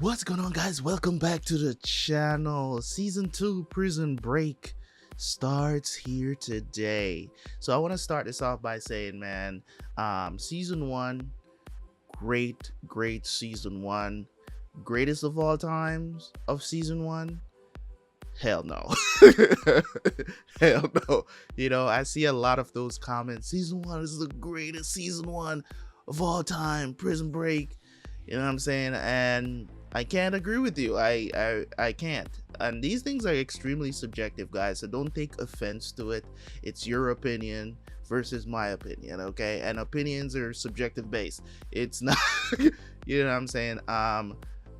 What's going on, guys? Welcome back to the channel. Season 2 Prison Break starts here today. So I want to start this off by saying, man, season 1, great season 1. Greatest of all times of season 1? Hell no. Hell no. I see a lot of those comments. Season 1 is the greatest season 1 of all time. Prison Break. You know what I'm saying? And I can't agree with you. I can't. And these things are extremely subjective, guys. So don't take offense to it. It's your opinion versus my opinion, okay? And opinions are subjective based. It's not you know what I'm saying?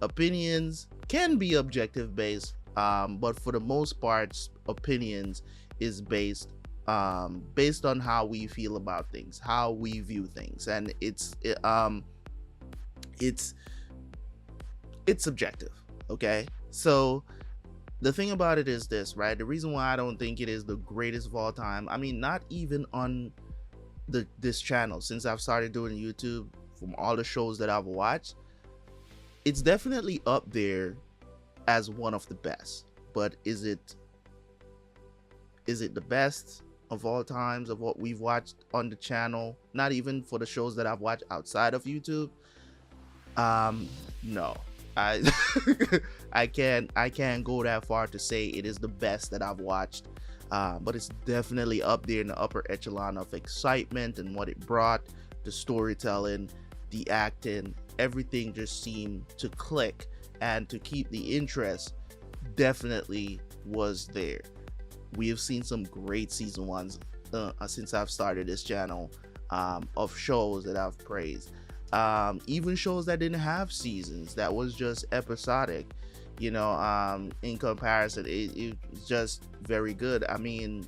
Opinions can be objective based, but for the most part, opinions is based on how we feel about things, how we view things, and it's subjective. Okay, so the thing about it is this, right? The reason why I don't think it is the greatest of all time, I mean, not even on this channel, since I've started doing YouTube, from all the shows that I've watched, it's definitely up there as one of the best. But is it the best of all times of what we've watched on the channel? Not even for the shows that I've watched outside of YouTube. No, I I can't go that far to say it is the best that I've watched, but it's definitely up there in the upper echelon of excitement and what it brought. The storytelling, the acting, everything just seemed to click, and to keep the interest definitely was there. We have seen some great season 1s since I've started this channel, of shows that I've praised. Even shows that didn't have seasons, that was just episodic, in comparison, it was just very good. I mean,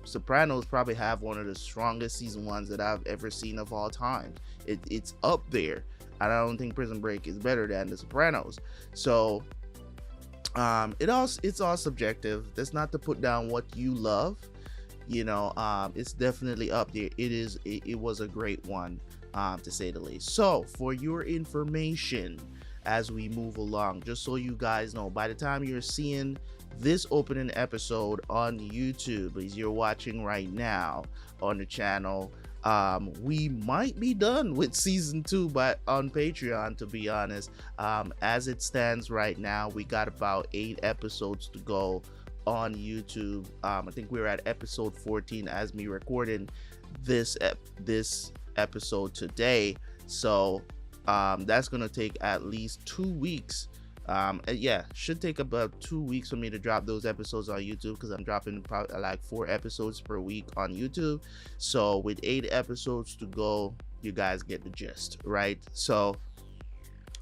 Sopranos probably have one of the strongest season 1s that I've ever seen of all time. It's up there, and I don't think Prison Break is better than the Sopranos. So it's all subjective. That's not to put down what you love. It's definitely up there. It was a great one, to say the least. So for your information, as we move along, just so you guys know, by the time you're seeing this opening episode on YouTube, as you're watching right now on the channel, we might be done with season 2 on Patreon, to be honest. As it stands right now, we got about 8 episodes to go on YouTube. I think we're at episode 14 as me recording this episode today. So that's gonna take at least 2 weeks. Yeah, should take about 2 weeks for me to drop those episodes on YouTube, because I'm dropping probably like 4 episodes per week on YouTube. So with 8 episodes to go, you guys get the gist, right? So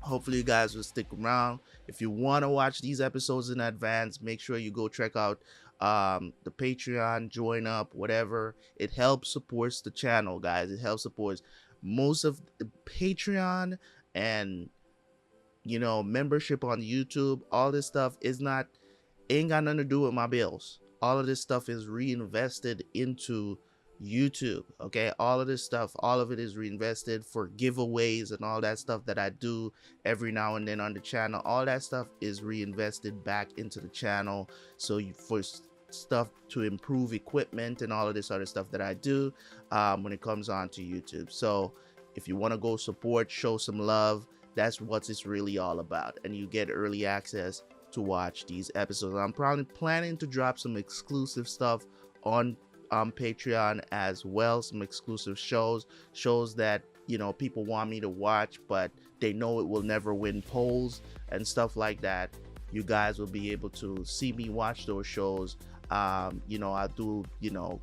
hopefully you guys will stick around. If you want to watch these episodes in advance, make sure you go check out the Patreon, join up, whatever. It helps supports the channel, guys. It helps supports most of the Patreon and membership on YouTube. All this stuff ain't got nothing to do with my bills. All of this stuff is reinvested into YouTube. Okay, all of this stuff, all of it is reinvested for giveaways and all that stuff that I do every now and then on the channel. All that stuff is reinvested back into the channel. So for stuff to improve equipment and all of this other stuff that I do when it comes on to YouTube. So if you want to go support, show some love, that's what it's really all about, and you get early access to watch these episodes. I'm probably planning to drop some exclusive stuff on Patreon as well, some exclusive shows that people want me to watch, but they know it will never win polls and stuff like that. You guys will be able to see me watch those shows. I do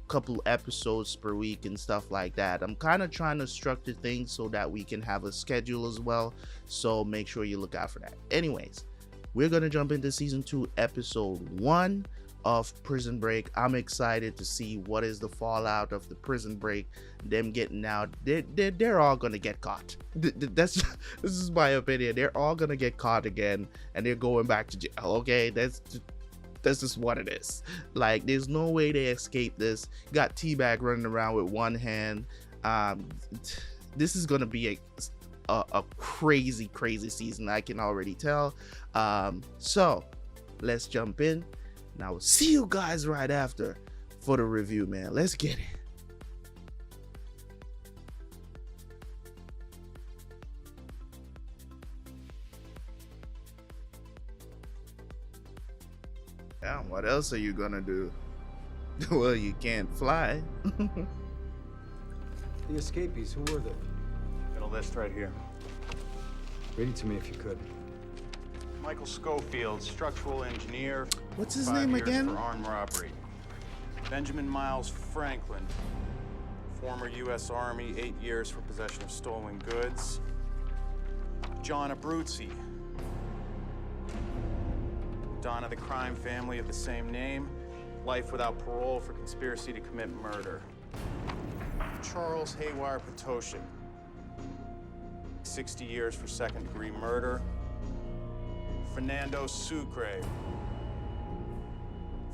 couple episodes per week and stuff like that. I'm kind of trying to structure things so that we can have a schedule as well, so make sure you look out for that. Anyways, we're gonna jump into season 2 episode 1 of Prison Break. I'm excited to see what is the fallout of the Prison Break, them getting out. They're all gonna get caught. This is my opinion. They're all gonna get caught again, and they're going back to jail. Okay, that's just what it is. Like, there's no way they escape this. Got T-Bag running around with one hand. This is gonna be a crazy season, I can already tell. So let's jump in, and I will see you guys right after for the review, man. Let's get it. Yeah, what else are you gonna do? Well, you can't fly. The escapees, who were they? Got a list right here. Read it to me if you could. Michael Schofield, structural engineer. What's his 5 name years again? For armed robbery. Benjamin Miles Franklin, former U.S. Army, 8 years for possession of stolen goods. John Abruzzi, Donna the crime family of the same name, life without parole for conspiracy to commit murder. Charles Haywire Potoshin, 60 years for second-degree murder. Fernando Sucre,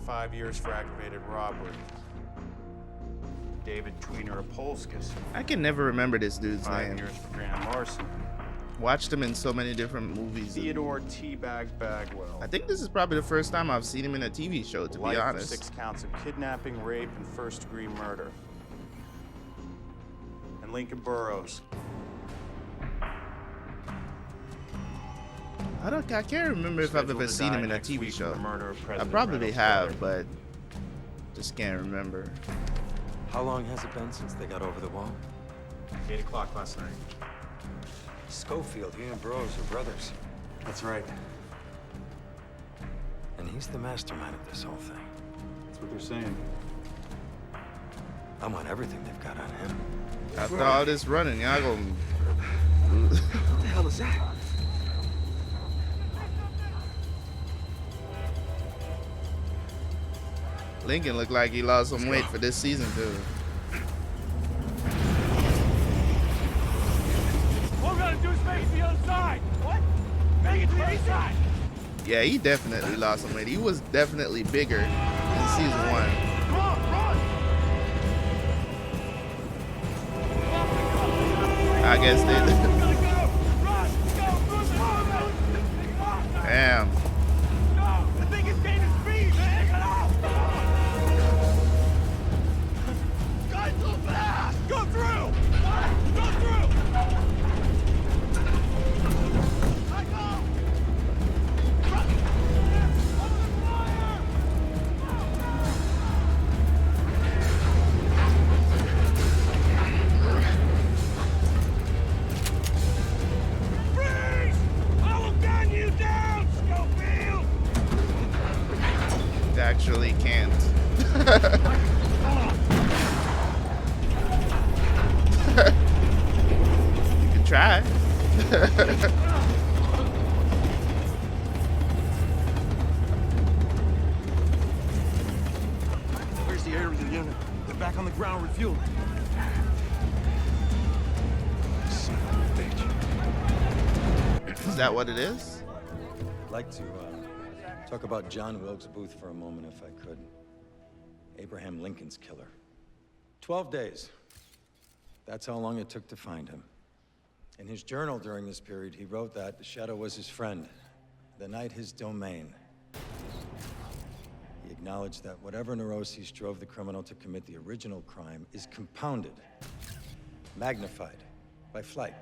5 years for aggravated robbery. David Tweener Apolskis, I can never remember this dude's 5 name. years for grand larceny. Watched him in so many different movies. Theodore Teabag Bagwell. I think this is probably the first time I've seen him in a TV show, to Life be for honest. 6 counts of kidnapping, rape, and first-degree murder. And Lincoln Burrows. I can't remember if I've scheduled ever to seen die him in a next TV week for show. the murder of I President probably Reynolds' have, daughter. but just can't remember. How long has it been since they got over the wall? 8 o'clock last night. Schofield, he and Burroughs are brothers. That's right. And he's the mastermind of this whole thing. That's what they're saying. I want everything they've got on him. After all this running, y'all gonna... What the hell is that? Lincoln looked like he lost some weight for this season, too. All we gotta do is make it to the other side. What? Make it to the other side. Yeah, he definitely lost some weight. He was definitely bigger in season 1. Come on, run! I guess they... Gotta go! Run! Go! Damn. Go! The thing is gaining speed, man! Get off! Guys, so fast! Go through! What? Go through! I go! Run! Open fire! Freeze! I will gun you down, Schofield! They actually can't. You can try. Where's the area unit? They're back on the ground refueling. Son of a bitch. Is that what it is? I'd like to talk about John Wilkes Booth for a moment, if I could. Abraham Lincoln's killer. 12 days. That's how long it took to find him. In his journal during this period, he wrote that the shadow was his friend, the night his domain. He acknowledged that whatever neuroses drove the criminal to commit the original crime is compounded, magnified by flight,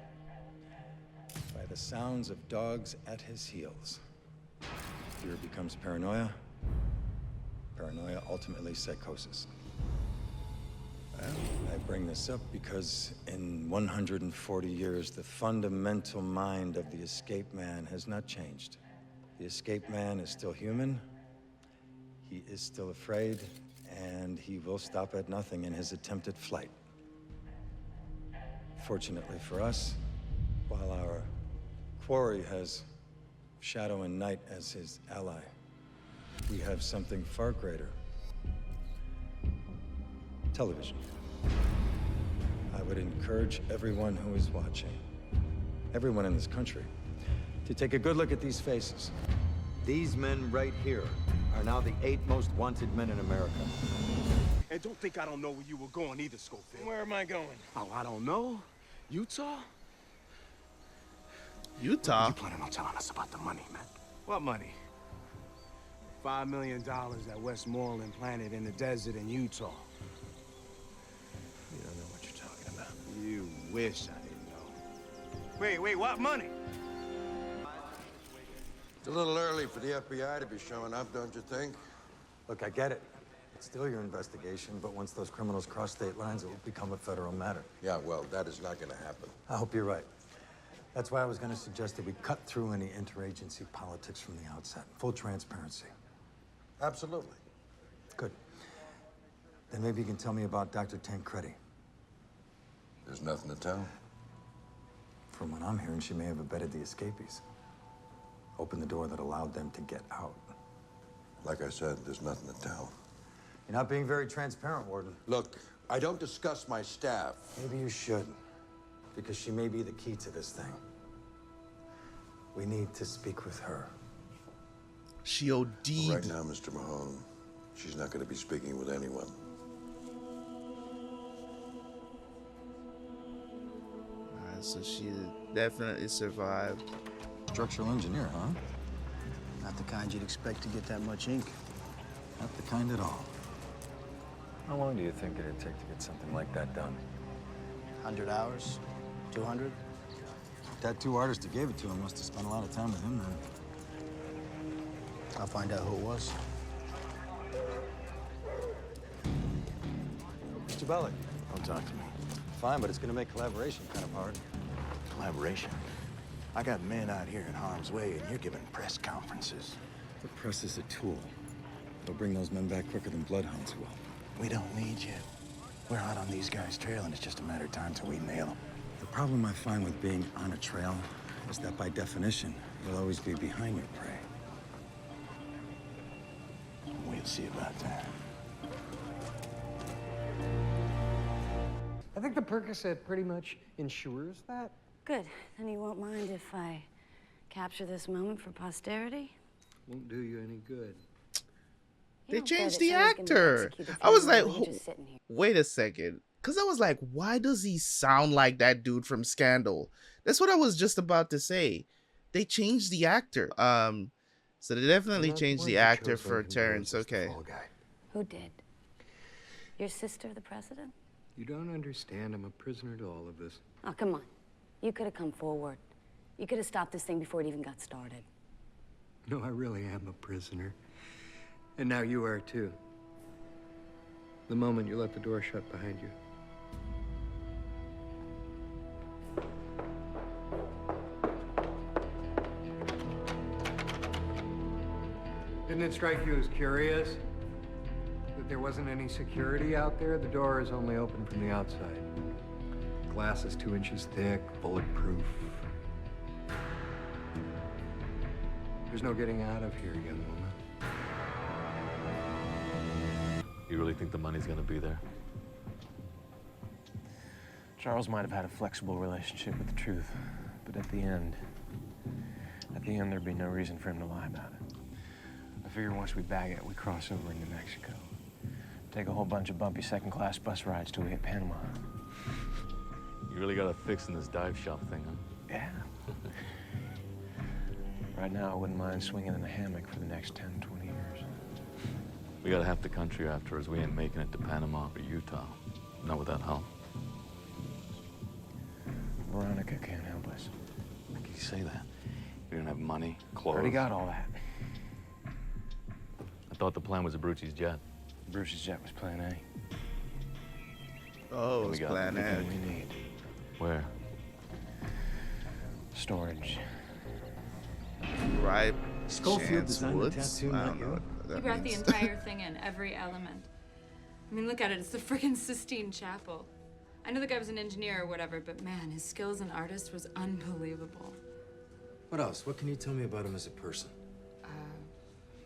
by the sounds of dogs at his heels. Fear becomes paranoia, paranoia ultimately psychosis. I bring this up because in 140 years, the fundamental mind of the escape man has not changed. The escape man is still human, he is still afraid, and he will stop at nothing in his attempted flight. Fortunately for us, while our quarry has Shadow and Night as his ally, we have something far greater. Television. I would encourage everyone who is watching, everyone in this country, to take a good look at these faces. These men right here are now the 8 most wanted men in America. And don't think I don't know where you were going either, Schofield. Where am I going? Oh, I don't know. Utah? Utah. You planning on telling us about the money, man? What money? $5 million that Westmoreland planted in the desert in Utah. You don't know what you're talking about. You wish I didn't know. Wait, what money? It's a little early for the FBI to be showing up, don't you think? Look, I get it. It's still your investigation, but once those criminals cross state lines, it will become a federal matter. Yeah, well, that is not going to happen. I hope you're right. That's why I was going to suggest that we cut through any interagency politics from the outset. Full transparency. Absolutely. Good. Then maybe you can tell me about Dr. Tancredi. There's nothing to tell. From what I'm hearing, she may have abetted the escapees. Opened the door that allowed them to get out. Like I said, there's nothing to tell. You're not being very transparent, Warden. Look, I don't discuss my staff. Maybe you should, because she may be the key to this thing. We need to speak with her. She OD'd. Right now, Mr. Mahone, she's not going to be speaking with anyone. So she definitely survived. Structural engineer, huh? Not the kind you'd expect to get that much ink. Not the kind at all. How long do you think it'd take to get something like that done? 100 hours? 200? Tattoo artist who gave it to him must have spent a lot of time with him then. I'll find out who it was. Mr. Bellick. Don't talk to me. Fine, but it's gonna make collaboration kind of hard. Collaboration? I got men out here in harm's way, and you're giving press conferences. The press is a tool. They'll bring those men back quicker than bloodhounds will. We don't need you. We're hot on these guys' trail, and it's just a matter of time till we nail them. The problem I find with being on a trail is that by definition, you'll always be behind your prey. We'll see about that. I think the Percocet pretty much ensures that. Good. Then you won't mind if I capture this moment for posterity? Won't do you any good. They changed the actor. I was like, wait a second. Because I was like, why does he sound like that dude from Scandal? That's what I was just about to say. They changed the actor. So they definitely changed the actor for Terrence. Okay. Who did? Your sister, the president? You don't understand. I'm a prisoner to all of this. Oh, come on. You could have come forward. You could have stopped this thing before it even got started. No, I really am a prisoner. And now you are too. The moment you let the door shut behind you. Didn't it strike you as curious that there wasn't any security out there? The door is only open from the outside. Glass is 2 inches thick, bulletproof. There's no getting out of here, young woman. You really think the money's gonna be there? Charles might have had a flexible relationship with the truth, but at the end, there'd be no reason for him to lie about it. I figure once we bag it, we cross over into Mexico. Take a whole bunch of bumpy second-class bus rides till we hit Panama. You really got a fix in this dive shop thing, huh? Yeah. Right now, I wouldn't mind swinging in a hammock for the next 10, 20 years. We got half the country after us. We ain't making it to Panama or Utah. Not without help. Veronica can't help us. How can you say that? We don't have money, clothes. Already got all that. I thought the plan was Abruzzi's jet. Bruce's jet was plan A. Oh, it was plan A. Everything we need. Where? Storage. Right. Schofield designed the tattoo, not you. He brought the entire thing in, every element. I mean, look at it. It's the friggin' Sistine Chapel. I know the guy was an engineer or whatever, but man, his skill as an artist was unbelievable. What else? What can you tell me about him as a person?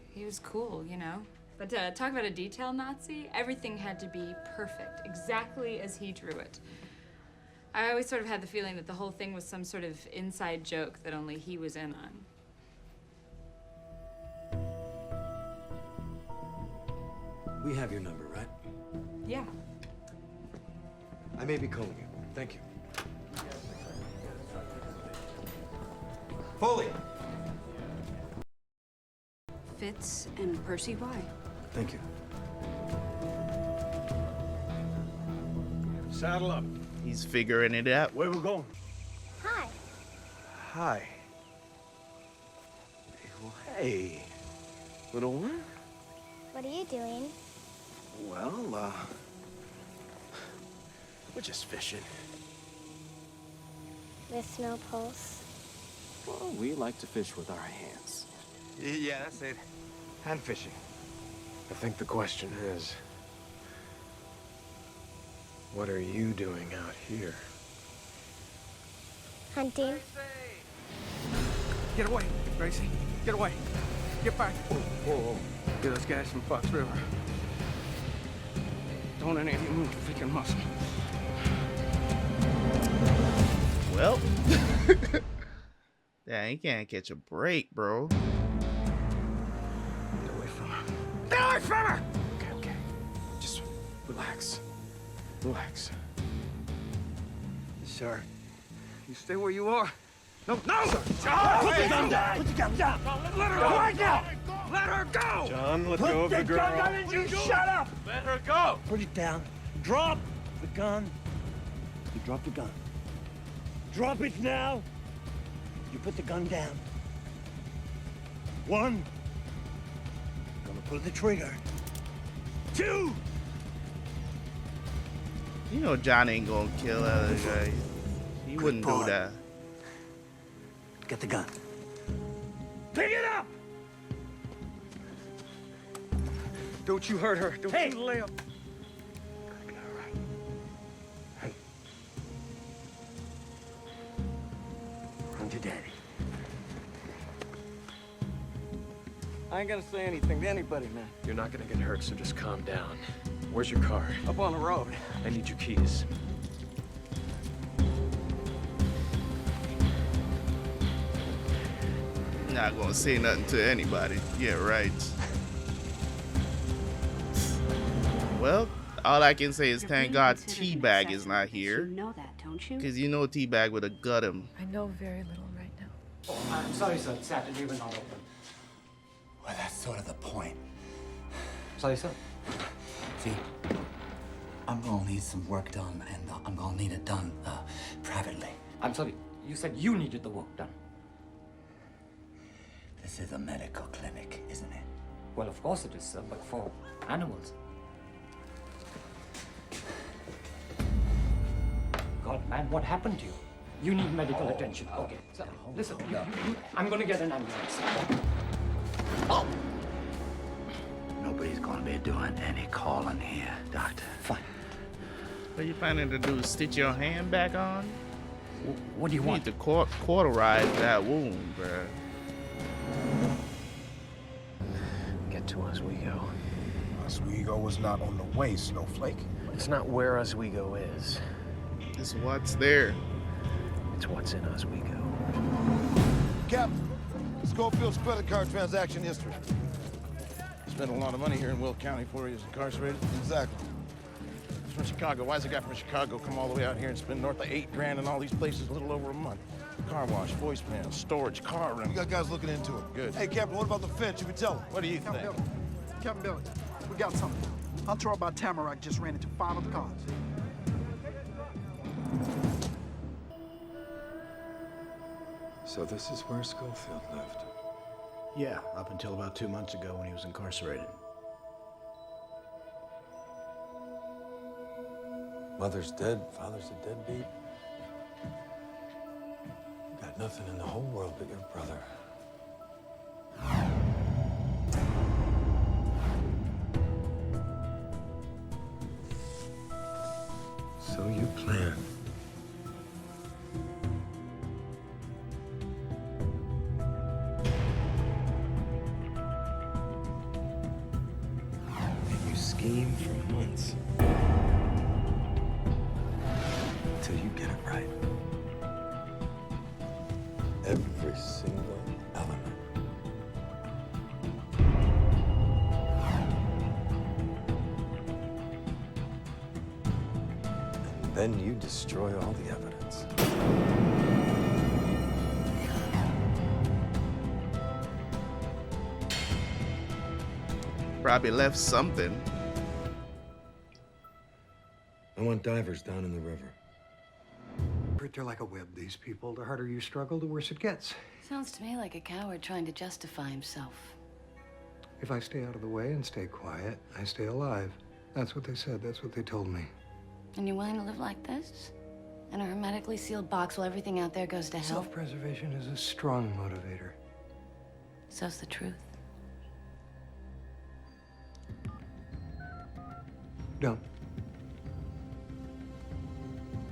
He was cool, you know? But talk about a detail Nazi, everything had to be perfect, exactly as he drew it. I always sort of had the feeling that the whole thing was some sort of inside joke that only he was in on. We have your number, right? Yeah. I may be calling you. Thank you. Fully. Fitz and Percy, why? Thank you. Saddle up. He's figuring it out. Where we going? Hi. Hi. Hey, little one. What are you doing? Well, we're just fishing. With no pulse? Well, we like to fish with our hands. Yeah, that's it. Hand fishing. I think the question is, what are you doing out here? Hunting. Get away, Gracie. Get away. Get back. Whoa, whoa, whoa. Get those guys from Fox River. Don't any of you move a freaking muscle. Well, yeah, he can't catch a break, bro. Get away from her. Get away from her! Okay, okay. Just relax. Relax. Sir, you stay where you are. No, no! Sir. John, put the gun down! Put the gun down! Let her go right now! Let her go! John, let go of the girl. Put the gun down and you shut up! Let her go! Put it down. Drop the gun. You drop the gun. Drop it now. You put the gun down. 1. Gonna pull the trigger. 2. You know John ain't gonna kill that other guy. He wouldn't do that. Get the gun. Pick it up! Don't you hurt her. Don't you lay up. Run to daddy. I ain't gonna say anything to anybody, man. You're not gonna get hurt, so just calm down. Where's your car? Up on the road. I need your keys. Not gonna say nothing to anybody. Yeah, right. Well, all I can say is thank God Teabag is not here. You know that, don't you? Because you know Teabag would have gut him. I know very little right now. Oh, I'm sorry, sir. Saturday we're not open. Well, that's sort of the point. Sorry, sir. See, I'm gonna need some work done, and I'm gonna need it done privately. I'm sorry. You said you needed the work done. This is a medical clinic, isn't it? Well, of course it is, sir, but for animals. God, man, what happened to you? You need medical attention. Okay, sir, listen, I'm gonna get an ambulance. Oh! Nobody's gonna be doing any calling here, Doctor. Fine. What are you planning to do? Stitch your hand back on? What do you want? Need to cauterize that wound, bruh. Get to Oswego. Oswego was not on the way, Snowflake. It's not where Oswego is. It's what's there. It's what's in Oswego. Captain, Schofield's credit card transaction history. Spent a lot of money here in Will County before he was incarcerated. Exactly. He's from Chicago. Why's a guy from Chicago come all the way out here and spend north of $8 grand in all these places a little over a month? Car wash, voicemail, storage, car rental. We got guys looking into it. Good. Hey, Captain, what about the fence? You can tell them. What do you think? Captain Bellick, we got something. Hunter about Tamarack just ran into 5 of the cars. So this is where Schofield lived? Yeah, up until about 2 months ago when he was incarcerated. Mother's dead, father's a deadbeat. Got nothing in the whole world but your brother. So you plan. And you scheme for months. Till you get it right. Every single element. And then you destroy all the evidence. Probably left something. I want divers down in the river. They're like a web, these people. The harder you struggle, the worse it gets. Sounds to me like a coward trying to justify himself. If I stay out of the way and stay quiet, I stay alive. That's what they said. That's what they told me. And you're willing to live like this? In a hermetically sealed box while everything out there goes to hell? Self-preservation is a strong motivator. So's the truth. Don't.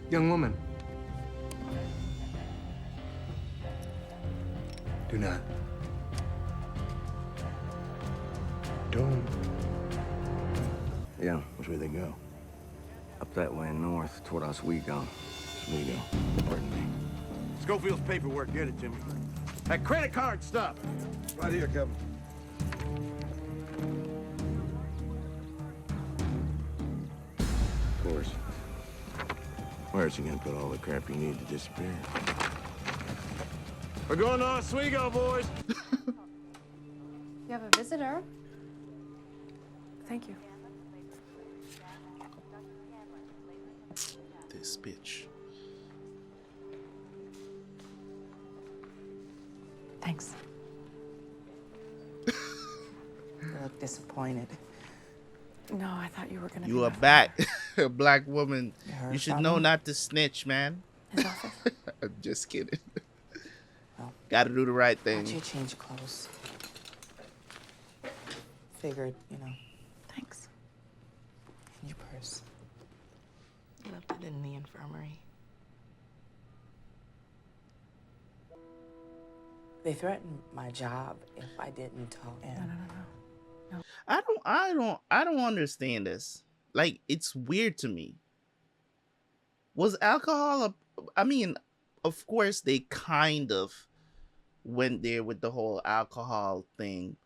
Young woman. Do not. Don't. Yeah, which way they go? Up that way north, toward Oswego. Oswego, pardon me. Schofield's paperwork, get it, Jimmy. That credit card stuff. Right here, Kevin. Of course. Where's he gonna put all the crap you need to disappear? We're going to Oswego, boys. You have a visitor. Thank you. This bitch. Thanks. You look disappointed. No, I thought you were gonna. You are back, a black woman. You should know something? not to snitch, man. His office. I'm just kidding. Well, Gotta do the right why don't thing. you change clothes? Figured, you know. Thanks. In your purse. You left it in the infirmary. They threatened my job if I didn't talk. And No. I don't understand this. Like, it's weird to me. Was alcohol I mean, of course they kind of went there with the whole alcohol thing,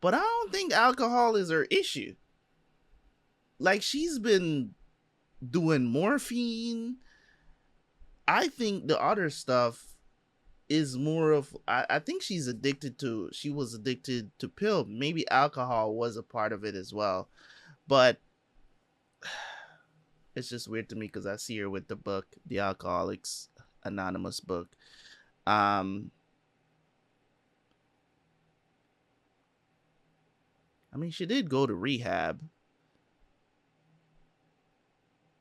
but I don't think alcohol is her issue. Like, she's been doing morphine. I think the other stuff is more of, I think she was addicted to pill. Maybe alcohol was a part of it as well, but it's just weird to me because I see her with the book, the Alcoholics Anonymous book. I mean, she did go to rehab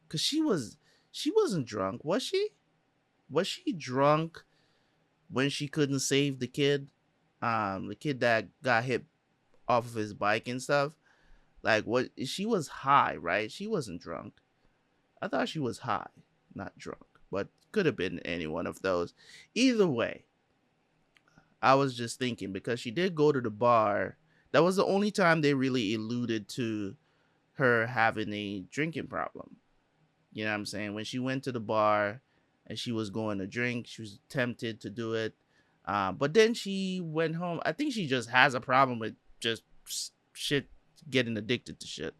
because she wasn't drunk, was she? Was she drunk when she couldn't save the kid that got hit off of his bike and stuff? Like, what? She was high, right? She wasn't drunk. I thought she was high, not drunk, but could have been any one of those. Either way, I was just thinking, because she did go to the bar. That was the only time they really alluded to her having a drinking problem. You know what I'm saying? When she went to the bar and she was going to drink, she was tempted to do it. But then she went home. I think she just has a problem with just shit, getting addicted to shit.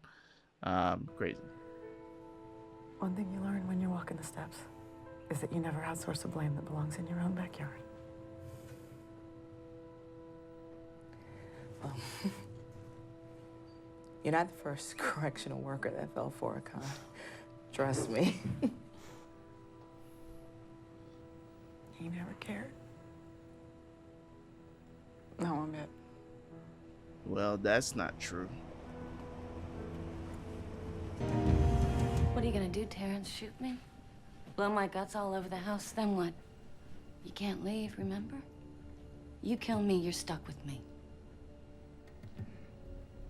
Crazy. One thing you learn when you're walking the steps is that you never outsource a blame that belongs in your own backyard. Well, you're not the first correctional worker that fell for a con. Trust me. He never cared. No, I'm it. Well, that's not true. What are you gonna do, Terrence? Shoot me? Blow my guts all over the house? Then what? You can't leave, remember? You kill me, you're stuck with me.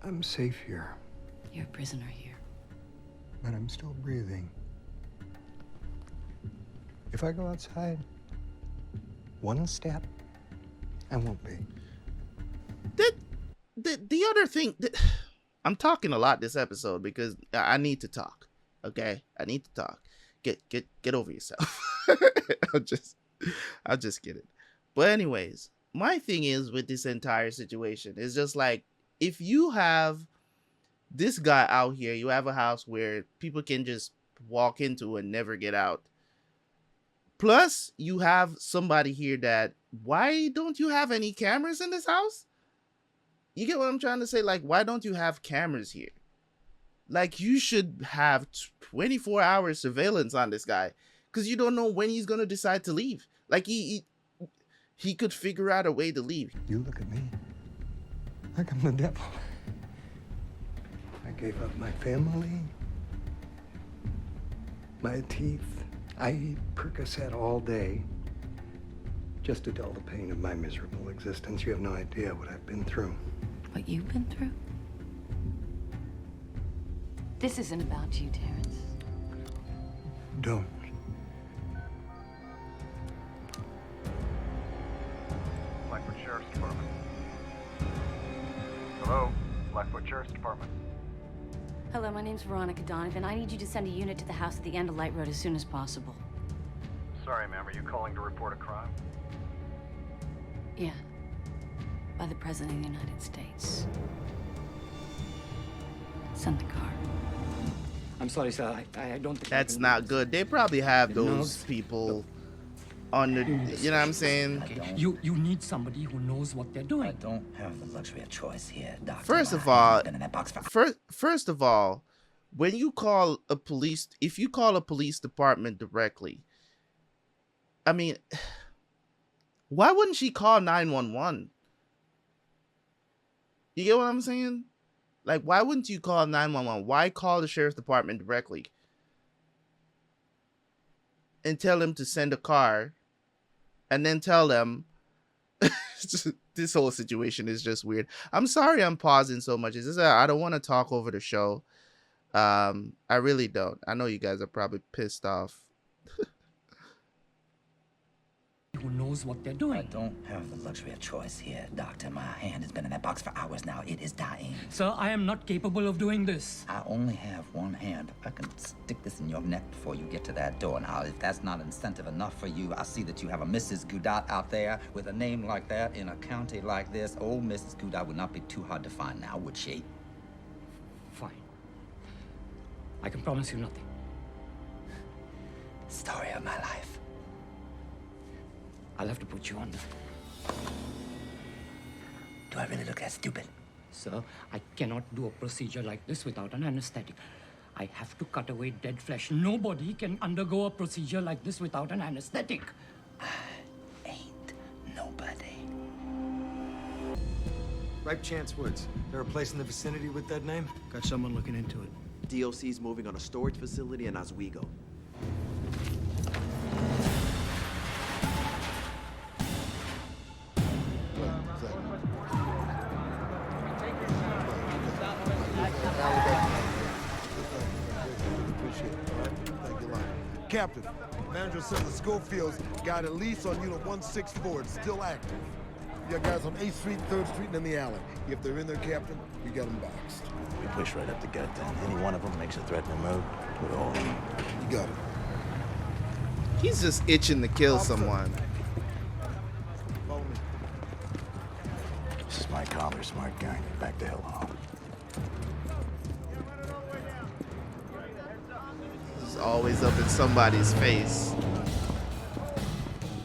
I'm safe here, You're a prisoner here. but I'm still breathing. If I go outside one step, I won't be. The other thing, I'm talking a lot this episode because I need to talk. Okay, I need to talk. Get over yourself. I'll just get it. But anyways, my thing is with this entire situation is just like, if you have this guy out here, you have a house where people can just walk into and never get out. Plus, you have somebody here that, why don't you have any cameras in this house? You get what I'm trying to say? Like, why don't you have cameras here? Like, you should have 24 hours surveillance on this guy, because you don't know when he's gonna decide to leave. Like, he could figure out a way to leave. You look at me like I'm the devil. I gave up my family, my teeth. I eat Percocet all day just to dull the pain of my miserable existence. You have no idea what I've been through. What you've been through? This isn't about you, Terrence. Don't. Blackfoot Sheriff's Department. Hello, Blackfoot Sheriff's Department. Hello, my name's Veronica Donovan. I need you to send a unit to the house at the end of Light Road as soon as possible. Sorry, ma'am, are you calling to report a crime? Yeah. By the President of the United States. Send the car. I'm sorry, sir. I don't think That's not good. They probably have those people on the, you know what I'm saying? You need somebody who knows what they're doing. I don't have the luxury of choice here, Doctor. First of all, when you call a police, if you call a police department directly, I mean, why wouldn't she call 911? You get what I'm saying? Like, why wouldn't you call 911? Why call the sheriff's department directly and tell them to send a car, and then tell them this whole situation is just weird. I'm sorry I'm pausing so much. It's just I don't want to talk over the show. I really don't. I know you guys are probably pissed off. Who knows what they're doing. I don't have the luxury of choice here, Doctor. My hand has been in that box for hours now. It is dying. Sir, I am not capable of doing this. I only have one hand. I can stick this in your neck before you get to that door. Now, if that's not incentive enough for you, I see that you have a Mrs. Goudat out there with a name like that in a county like this. Old Mrs. Goudat would not be too hard to find now, would she? Fine. I can promise you nothing. Story of my life. I'll have to put you under. Do I really look that stupid? Sir, I cannot do a procedure like this without an anesthetic. I have to cut away dead flesh. Nobody can undergo a procedure like this without an anesthetic. Nobody. Ripe Chance Woods. There a place in the vicinity with that name? Got someone looking into it. DOC's moving on a storage facility in Oswego. Captain, manager says the Schofield's got a lease on unit 164. It's still active. You got guys on 8th Street, 3rd Street, and in the alley. If they're in there, Captain, we got them boxed. We push right up the gut then. Any one of them makes a threatening move, put it all in. You got it. He's just itching to kill someone. Follow me. This is my collar, smart guy. Back the hell off. He's always up in somebody's face.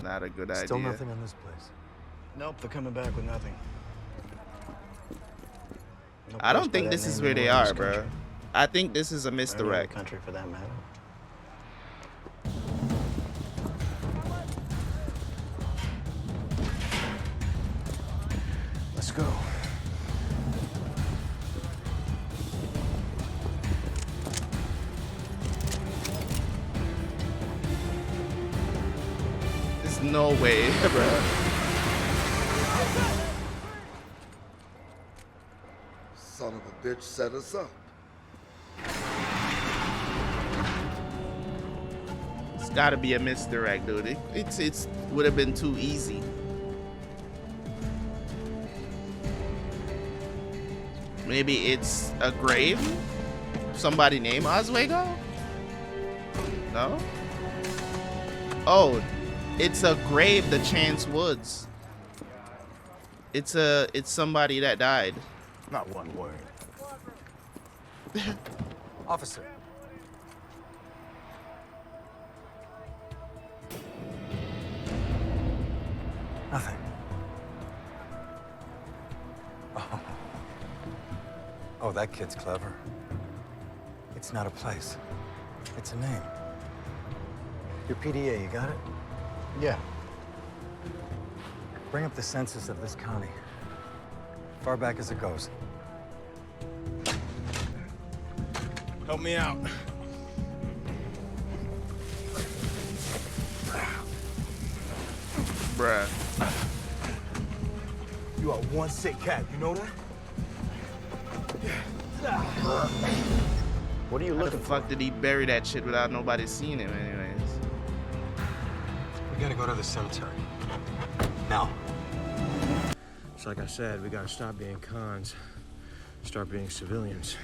Not a good idea. Still nothing in this place. Nope, they're coming back with nothing. No I don't place think by this that is name where they anywhere in are, this bro. country. I think this is a Or any other misdirect. country for that matter. Let's go. There's no way, bro. Son of a bitch set us up. It's gotta be a misdirect, dude. It's would have been too easy. Maybe it's a grave? Somebody named Oswego? No? Oh, it's a grave, the Chance Woods. It's somebody that died. Not one word. Officer. Nothing. Oh. that kid's clever. It's not a place. It's a name. Your PDA, you got it? Yeah. Bring up the census of this county. Far back as it goes. Help me out. Bruh. You are one sick cat, you know that? What are you How the looking fuck for? did he bury that shit without nobody seeing him anyways? We gotta go to the cemetery. Now. It's like I said, we gotta stop being cons, start being civilians.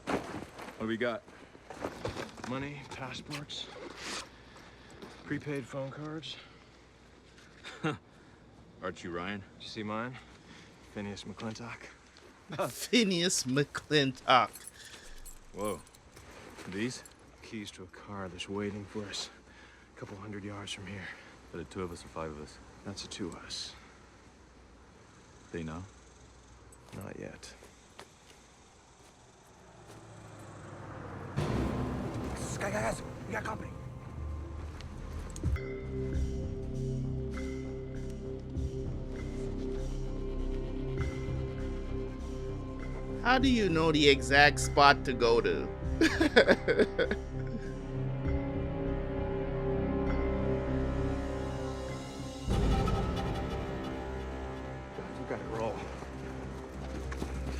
What do we got? Money, passports, prepaid phone cards. Archie Ryan. Did you see mine? Phineas McClintock. Phineas McClintock. Whoa. These? Keys to a car that's waiting for us a couple 100 yards from here. Are there 2 of us or 5 of us? That's a 2 of us. They know? Not yet. Guys, we got company. How do you know the exact spot to go to? We gotta roll.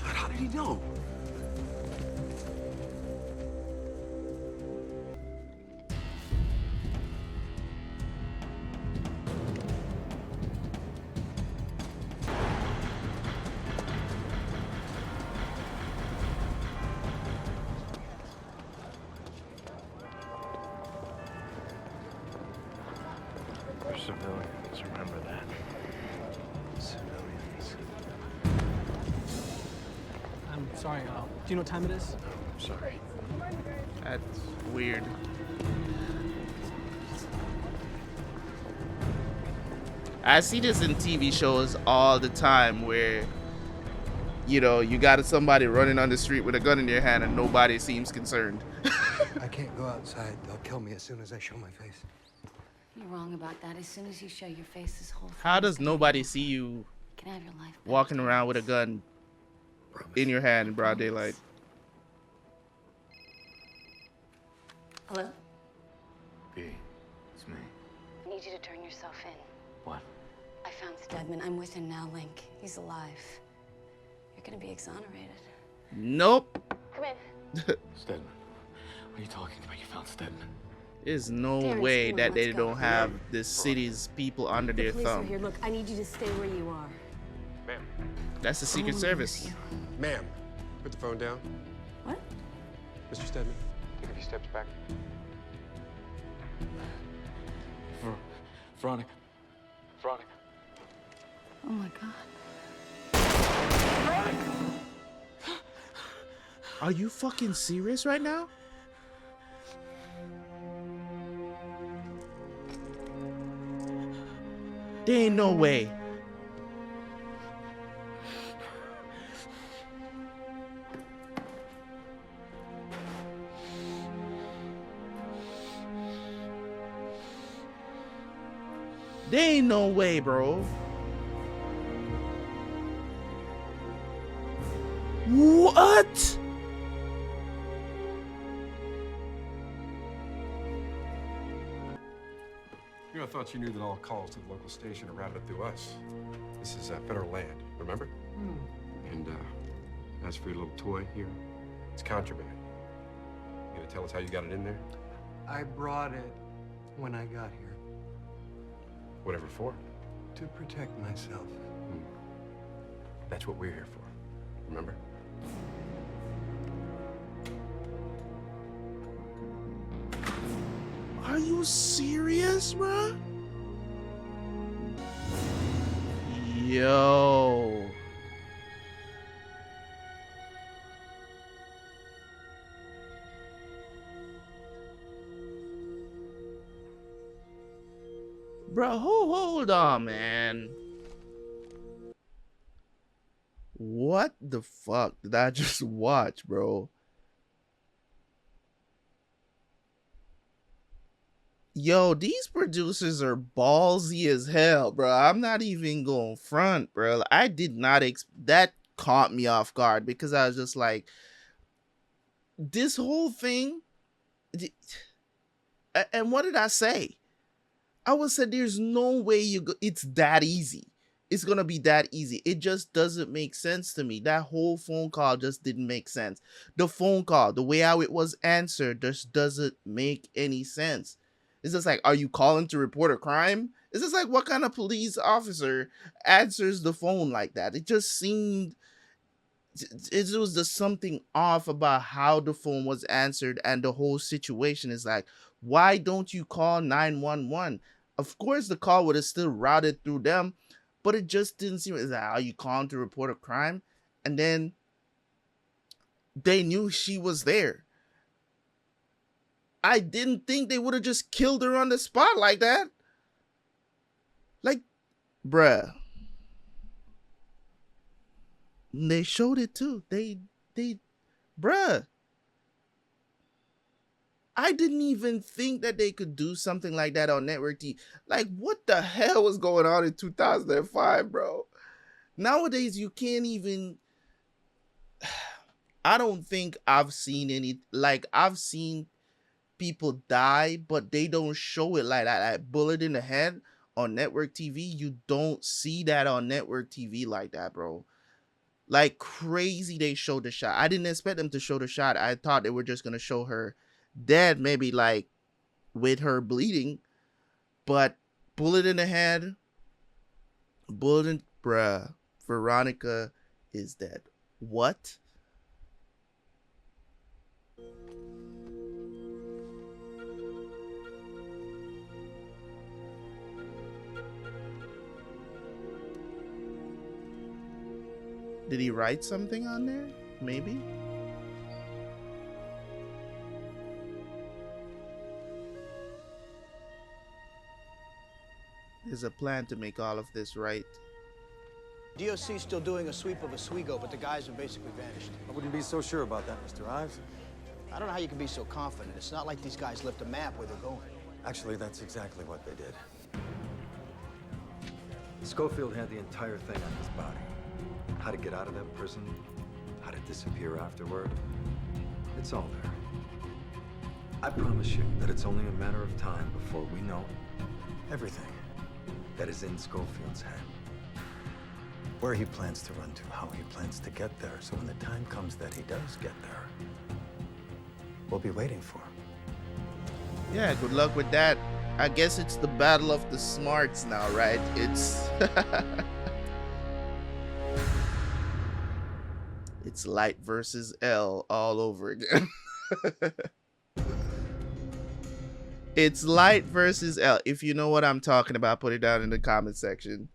God, how did he know? We're civilians, remember that. Civilians. I'm sorry, do you know what time it is? I'm sorry. That's weird. I see this in TV shows all the time where, you know, you got somebody running on the street with a gun in their hand and nobody seems concerned. I can't go outside. They'll kill me as soon as I show my face. You're wrong about that. As soon as you show your face, this whole thing How is does gonna nobody end. see you You can have your life back. walking around with a gun in your hand in broad daylight? Hello? B, it's me. I need you to turn yourself in. What? I found Stedman. I'm with him now, Link. He's alive. You're gonna be exonerated. Nope. Come in. Stedman. What are you talking about? You found Stedman. There's no Terrence, way come on, that they let's go. don't have this city's people under The their police are thumb. here. Look, I need you to stay where you are. Ma'am. That's the Secret Service. Ma'am, put the phone down. What? Mr. Stedman, take a few steps back. Veronica. Veronica. Oh my God. Are you fucking serious right now? There ain't no way. There ain't no way, bro. What? You know, I thought you knew that all calls to the local station are routed through us. This is federal land, remember? And as for your little toy here, it's contraband. You gonna tell us how you got it in there? I brought it when I got here Whatever for. to protect myself. That's what we're here for, remember? Are you serious, bruh? Yo. Bro, hold on, man. What the fuck did I just watch, bro? Yo, these producers are ballsy as hell, bro. I'm not even going front, bro. I did not that caught me off guard because I was just like, this whole thing. And what did I say? I was said there's no way it's that easy. It's gonna be that easy. It just doesn't make sense to me. That whole phone call just didn't make sense. The phone call, the way how it was answered, just doesn't make any sense. It's just like, are you calling to report a crime? It's just like, what kind of police officer answers the phone like that? It just seemed, it was just something off about how the phone was answered, and the whole situation is like, why don't you call 911? Of course, the call would have still routed through them, but it just didn't seem, is that how you calling to report a crime? And then they knew she was there. I didn't think they would have just killed her on the spot like that. Like, bruh. They showed it too. Bruh. I didn't even think that they could do something like that on network TV. Like, what the hell was going on in 2005, bro? Nowadays, you can't even... I don't think I've seen any... Like, I've seen people die, but they don't show it like that. Like, bullet in the head on network TV, you don't see that on network TV like that, bro. Like, crazy they showed the shot. I didn't expect them to show the shot. I thought they were just going to show her dead, maybe like with her bleeding, but bullet in the head, bruh, Veronica is dead. What? Did he write something on there? Maybe? There's a plan to make all of this right. DOC's still doing a sweep of Oswego, but the guys have basically vanished. I wouldn't be so sure about that, Mr. Ives. I don't know how you can be so confident. It's not like these guys left a map where they're going. Actually, that's exactly what they did. Schofield had the entire thing on his body. How to get out of that prison, how to disappear afterward. It's all there. I promise you that it's only a matter of time before we know everything that is in Schofield's head. Where he plans to run to, how he plans to get there, so when the time comes that he does get there, we'll be waiting for him. Yeah, good luck with that. I guess it's the battle of the smarts now, right? It's it's Light versus L all over again. It's Light versus L. If you know what I'm talking about, put it down in the comment section.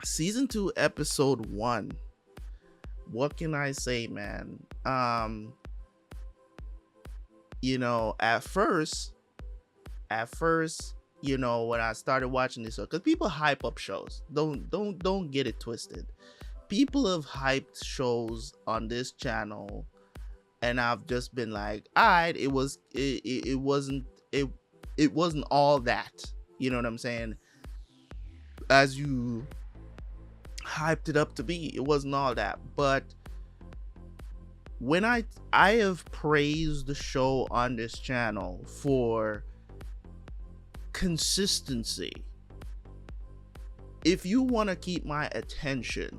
Season 2, episode 1. What can I say, man? You know, at first, you know, when I started watching this show, because people hype up shows. Don't get it twisted. People have hyped shows on this channel, and I've just been like, alright, it wasn't all that. You know what I'm saying? As you hyped it up to be, it wasn't all that. But when I have praised the show on this channel for consistency. If you want to keep my attention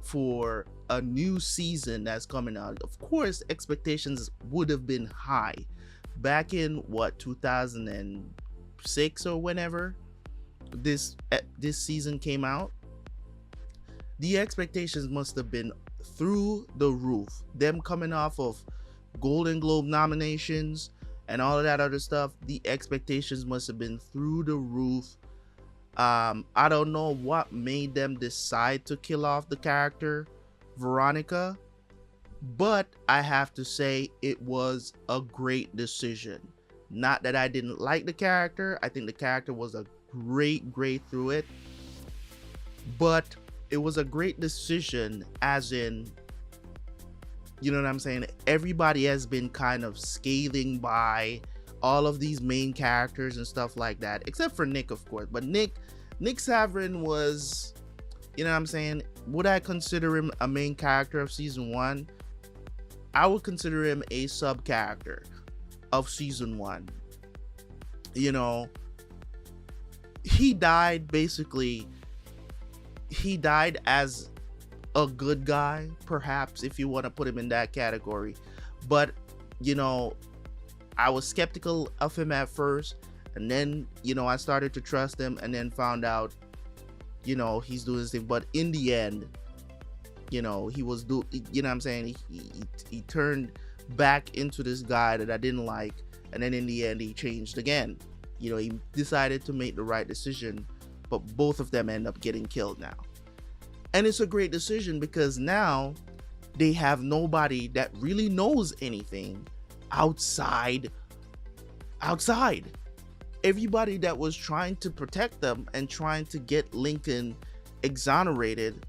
for a new season that's coming out, of course expectations would have been high back in what, 2006 or whenever this season came out. The expectations must have been through the roof. Them coming off of Golden Globe nominations and all of that other stuff, the expectations must have been through the roof. I don't know what made them decide to kill off the character Veronica, but I have to say it was a great decision. Not that I didn't like the character. I think the character was a great through it, but it was a great decision, as in, you know what I'm saying? Everybody has been kind of scathing by all of these main characters and stuff like that, except for Nick, of course. But Nick Saverin was, you know what I'm saying? Would I consider him a main character of season 1? I would consider him a sub character of season 1. You know, he died as a good guy, perhaps, if you want to put him in that category. But, you know, I was skeptical of him at first, and then, you know, I started to trust him, and then found out, you know, he's doing his thing. But in the end, you know, you know what I'm saying, he turned back into this guy that I didn't like, and then in the end he changed again. You know, he decided to make the right decision, but both of them end up getting killed now. And it's a great decision because now they have nobody that really knows anything outside. Everybody that was trying to protect them and trying to get Lincoln exonerated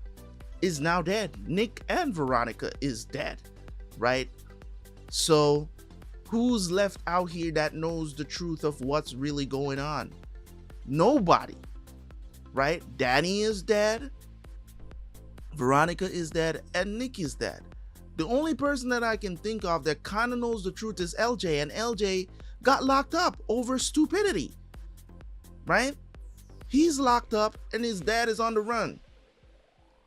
is now dead. Nick and Veronica is dead, right? So who's left out here that knows the truth of what's really going on? Nobody, right? Danny is dead, Veronica is dead, and Nick is dead. The only person that I can think of that kind of knows the truth is LJ, and LJ got locked up over stupidity, right? He's locked up and his dad is on the run,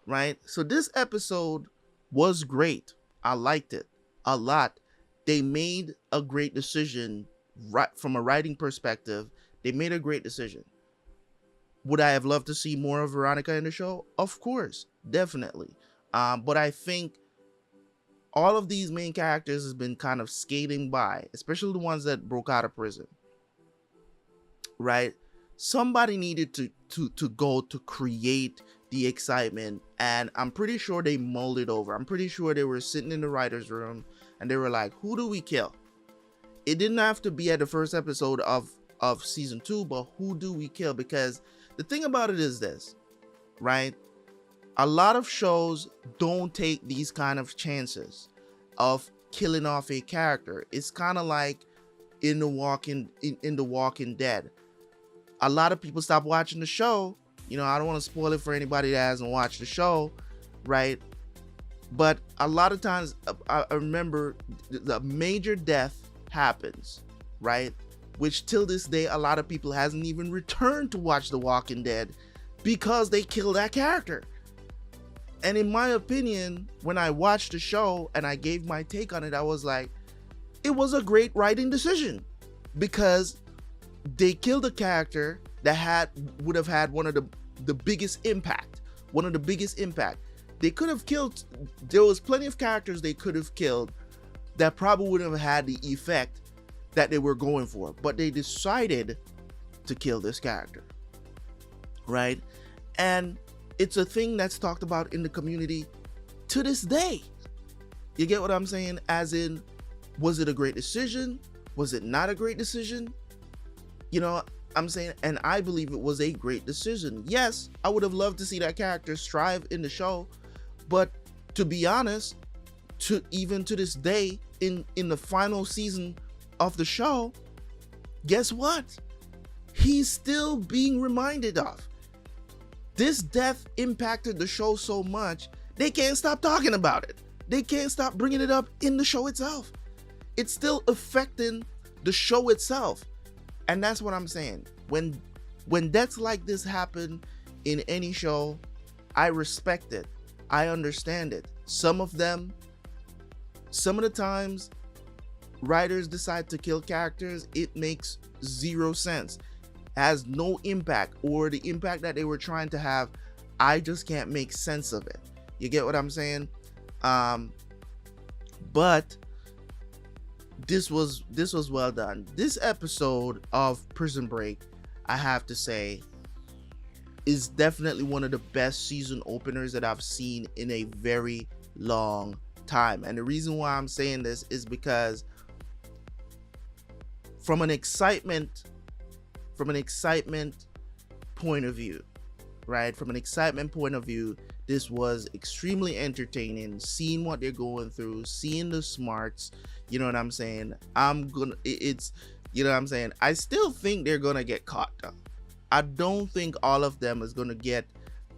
right? So this episode was great. I liked it a lot. They made a great decision, right? From a writing perspective, they made a great decision. Would I have loved to see more of Veronica in the show? Of course, definitely. But I think all of these main characters has been kind of skating by, especially the ones that broke out of prison, right? Somebody needed to go to create the excitement, and I'm pretty sure they mulled it over. I'm pretty sure they were sitting in the writer's room and they were like, who do we kill? It didn't have to be at the first episode of season 2, but who do we kill? Because the thing about it is this, right? A lot of shows don't take these kind of chances of killing off a character. It's kind of like in the Walking Dead. A lot of people stop watching the show. You know, I don't want to spoil it for anybody that hasn't watched the show, right? But a lot of times, I remember the major death happens, right? Which till this day, a lot of people hasn't even returned to watch The Walking Dead because they killed that character. And in my opinion, when I watched the show and I gave my take on it, I was like, it was a great writing decision because they killed a character that would have had one of the biggest impact. They could have killed, there was plenty of characters they could have killed that probably wouldn't have had the effect that they were going for, but they decided to kill this character, right? And it's a thing that's talked about in the community to this day. You get what I'm saying? As in, was it a great decision? Was it not a great decision? You know, I'm saying, and I believe it was a great decision. Yes, I would have loved to see that character strive in the show, but to be honest, even to this day, in the final season of the show, guess what? He's still being reminded of. This death impacted the show so much, they can't stop talking about it. They can't stop bringing it up in the show itself. It's still affecting the show itself. And that's what I'm saying. When deaths like this happen in any show, I respect it. I understand it. Some of the times writers decide to kill characters, it makes zero sense. Has no impact, or the impact that they were trying to have, I just can't make sense of it. You get what I'm saying? But this was well done. This episode of Prison Break, I have to say, is definitely one of the best season openers that I've seen in a very long time. And the reason why I'm saying this is because from an excitement point of view, right? From an excitement point of view, this was extremely entertaining. Seeing what they're going through, seeing the smarts, you know what I'm saying? It's, you know what I'm saying? I still think they're gonna get caught though. I don't think all of them is gonna get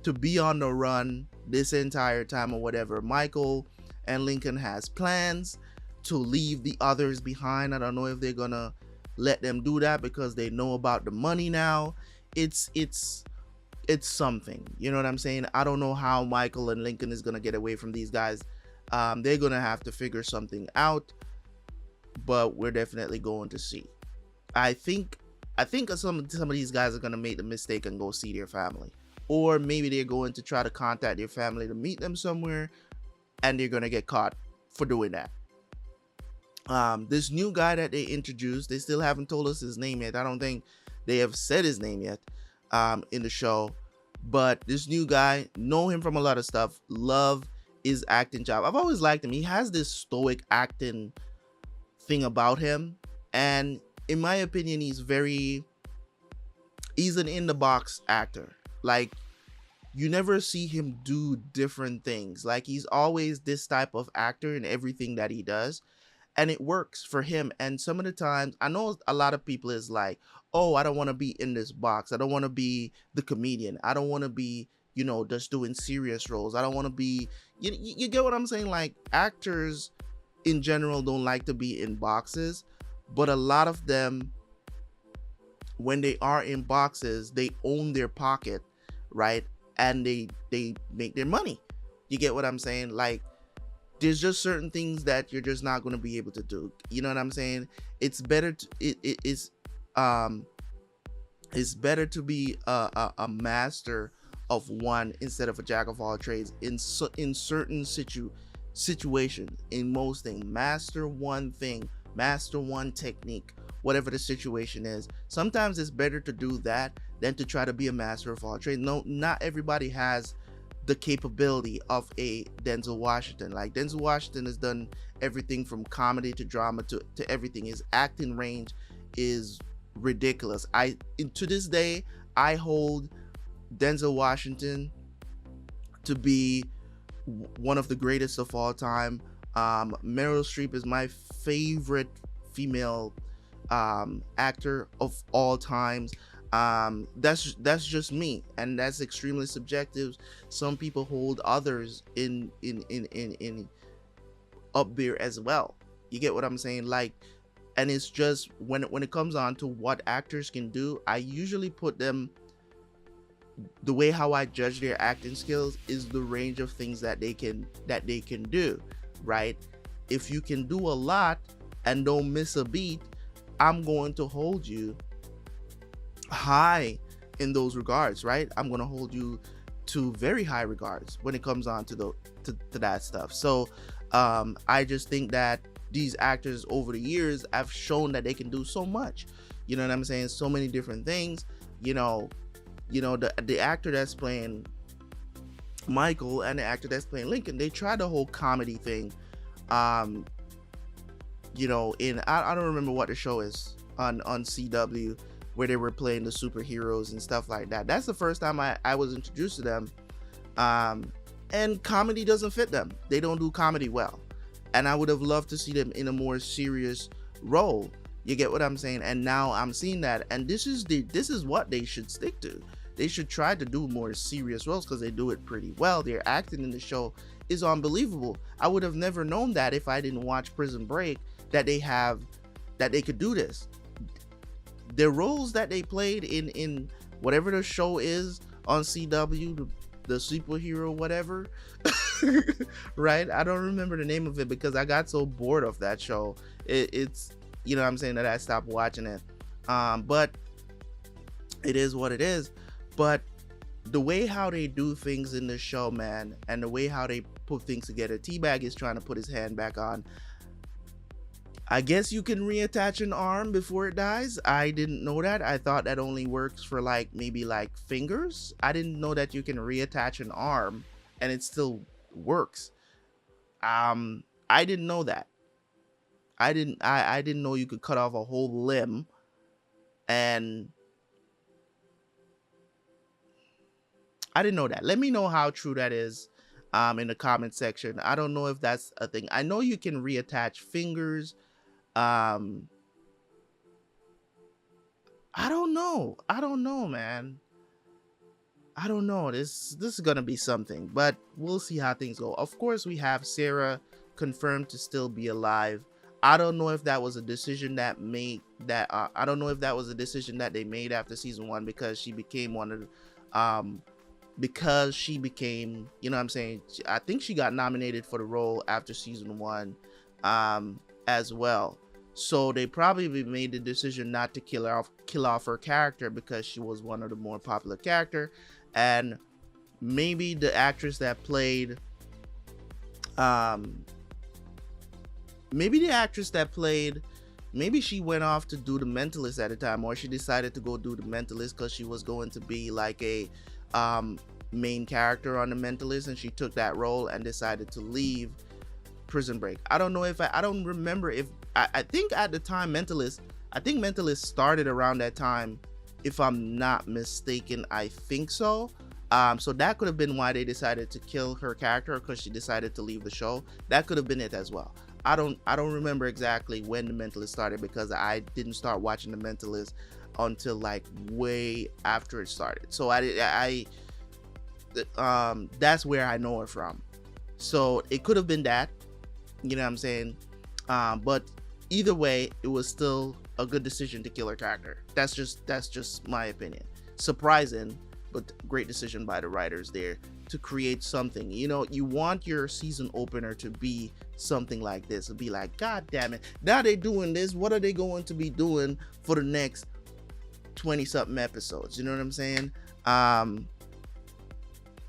to be on the run this entire time or whatever. Michael and Lincoln has plans to leave the others behind. I don't know if they're gonna let them do that because they know about the money now. It's something, you know what I'm saying? I don't know how Michael and Lincoln is gonna get away from these guys. They're gonna have to figure something out, but we're definitely going to see. I think some of these guys are gonna make the mistake and go see their family, or maybe they're going to try to contact their family to meet them somewhere, and they're gonna get caught for doing that. This new guy that they introduced, they still haven't told us his name yet. I don't think they have said his name yet in the show, but this new guy, know him from a lot of stuff, love his acting job. I've always liked him. He has this stoic acting thing about him, and in my opinion, he's an in the box actor. Like, you never see him do different things. Like, he's always this type of actor in everything that he does, and it works for him. And some of the times, I know a lot of people is like, oh, I don't want to be in this box. I don't want to be the comedian. I don't want to be, you know, just doing serious roles. I don't want to be, you get what I'm saying? Like, actors in general don't like to be in boxes, but a lot of them, when they are in boxes, they own their pocket, right? And they make their money. You get what I'm saying? Like, there's just certain things that you're just not going to be able to do. You know what I'm saying? It's better to it's better to be a master of one instead of a jack of all trades in certain situations. In most things, master one thing, master one technique, whatever the situation is. Sometimes it's better to do that than to try to be a master of all trades. No, not everybody has the capability of a Denzel Washington. Like, Denzel Washington has done everything from comedy to drama to everything. His acting range is ridiculous. To this day, I hold Denzel Washington to be one of the greatest of all time. Meryl Streep is my favorite female actor of all times. That's just me, and that's extremely subjective. Some people hold others in up there as well. You get what I'm saying? Like, and it's just when it comes on to what actors can do, I usually put them, the way how I judge their acting skills is the range of things that they can do, right? If you can do a lot and don't miss a beat, I'm going to hold you high in those regards, right? I'm going to hold you to very high regards when it comes on to that stuff. So I just think that these actors over the years have shown that they can do so much, you know what I'm saying? So many different things. You know, the actor that's playing Michael and the actor that's playing Lincoln, they tried the whole comedy thing. You know, I don't remember what the show is on CW, where they were playing the superheroes and stuff like that. That's the first time I was introduced to them. And comedy doesn't fit them. They don't do comedy well. And I would have loved to see them in a more serious role. You get what I'm saying? And now I'm seeing that. And this is what they should stick to. They should try to do more serious roles because they do it pretty well. Their acting in the show is unbelievable. I would have never known that if I didn't watch Prison Break, that they could do this. The roles that they played in whatever the show is on CW, the superhero whatever, right? I don't remember the name of it because I got so bored of that show. It's, you know what I'm saying, that I stopped watching it. But it is what it is. But the way how they do things in the show, man, and the way how they put things together, T-Bag is trying to put his hand back on. I guess you can reattach an arm before it dies. I didn't know that. I thought that only works for maybe fingers. I didn't know that you can reattach an arm and it still works. I didn't know that. I didn't know you could cut off a whole limb and I didn't know that. Let me know how true that is in the comment section. I don't know if that's a thing. I know you can reattach fingers. I don't know. I don't know, man. I don't know. This is gonna be something, but we'll see how things go. Of course, we have Sarah confirmed to still be alive. I don't know if that was a decision that I don't know if that was a decision that they made after season 1 because she became one of the, because she became, you know what I'm saying, I think she got nominated for the role after season 1 as well. So they probably made the decision not to kill off her character because she was one of the more popular character. And maybe the actress that played maybe she went off to do The Mentalist at the time, or she decided to go do The Mentalist because she was going to be like a main character on The Mentalist, and she took that role and decided to leave Prison Break. I don't know if I don't remember if I think at the time Mentalist started around that time, if I'm not mistaken. I think so. So that could have been why they decided to kill her character, because she decided to leave the show. That could have been it as well. I don't remember exactly when The Mentalist started, because I didn't start watching The Mentalist until like way after it started. So that's where I know her from. So it could have been that, you know what I'm saying? But either way, it was still a good decision to kill her character. That's just my opinion. Surprising, but great decision by the writers there to create something. You know, you want your season opener to be something like this, to be like, God damn it, now they're doing this, what are they going to be doing for the next 20 something episodes? You know what I'm saying?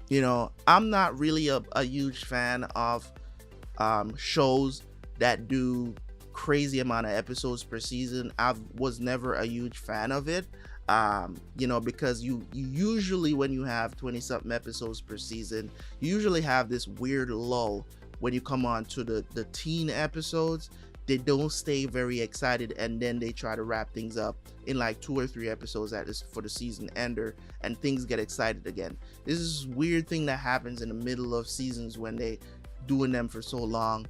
You know, I'm not really a huge fan of shows that do crazy amount of episodes per season. I was never a huge fan of it. You know, because you usually, when you have 20 something episodes per season, you usually have this weird lull when you come on to the teen episodes. They don't stay very excited, and then they try to wrap things up in like 2 or 3 episodes for the season ender, and things get excited again. This is a weird thing that happens in the middle of seasons when they doing them for so long,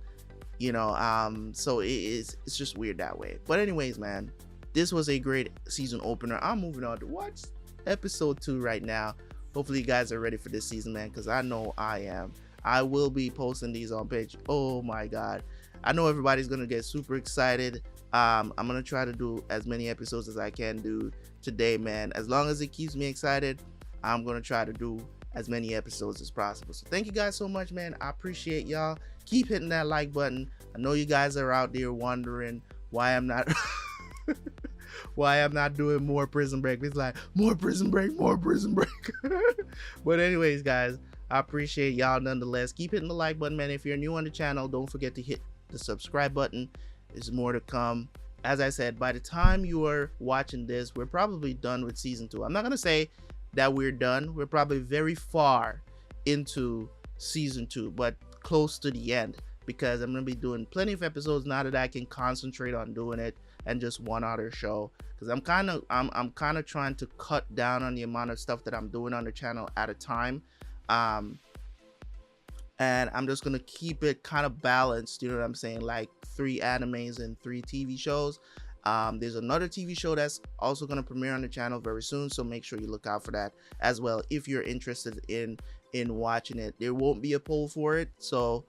you know. So it's just weird that way. But anyways, man, this was a great season opener. I'm moving on to watch episode 2 right now. Hopefully you guys are ready for this season, man, because I know I am. I will be posting these on page. Oh my god, I know everybody's gonna get super excited. I'm gonna try to do as many episodes as I can do today, man. As long as it keeps me excited, I'm gonna try to do as many episodes as possible. So thank you guys so much, man. I appreciate y'all. Keep hitting that like button. I know you guys are out there wondering why I'm not why I'm not doing more Prison Break. It's like more Prison Break. But anyways, guys, I appreciate y'all nonetheless. Keep hitting the like button, man. If you're new on the channel, don't forget to hit the subscribe button. There's more to come. As I said, by the time you are watching this, we're probably done with season 2. I'm not gonna say that we're done. We're probably very far into season 2, but close to the end, because I'm gonna be doing plenty of episodes now that I can concentrate on doing it and just one other show, because I'm kind of trying to cut down on the amount of stuff that I'm doing on the channel at a time. And I'm just gonna keep it kind of balanced, you know what I'm saying, like 3 animes and 3 TV shows. There's another TV show that's also gonna premiere on the channel very soon, so make sure you look out for that as well if you're interested in watching it. There won't be a poll for it, so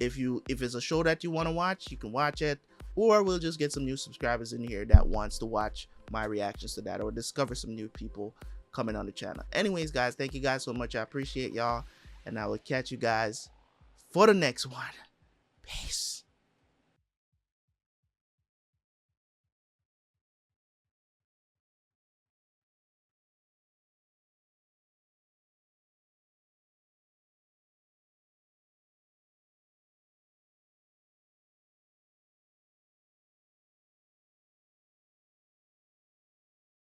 if it's a show that you want to watch, you can watch it, or we'll just get some new subscribers in here that wants to watch my reactions to that, or discover some new people coming on the channel. Anyways, guys, thank you guys so much. I appreciate y'all, and I will catch you guys for the next one. Peace.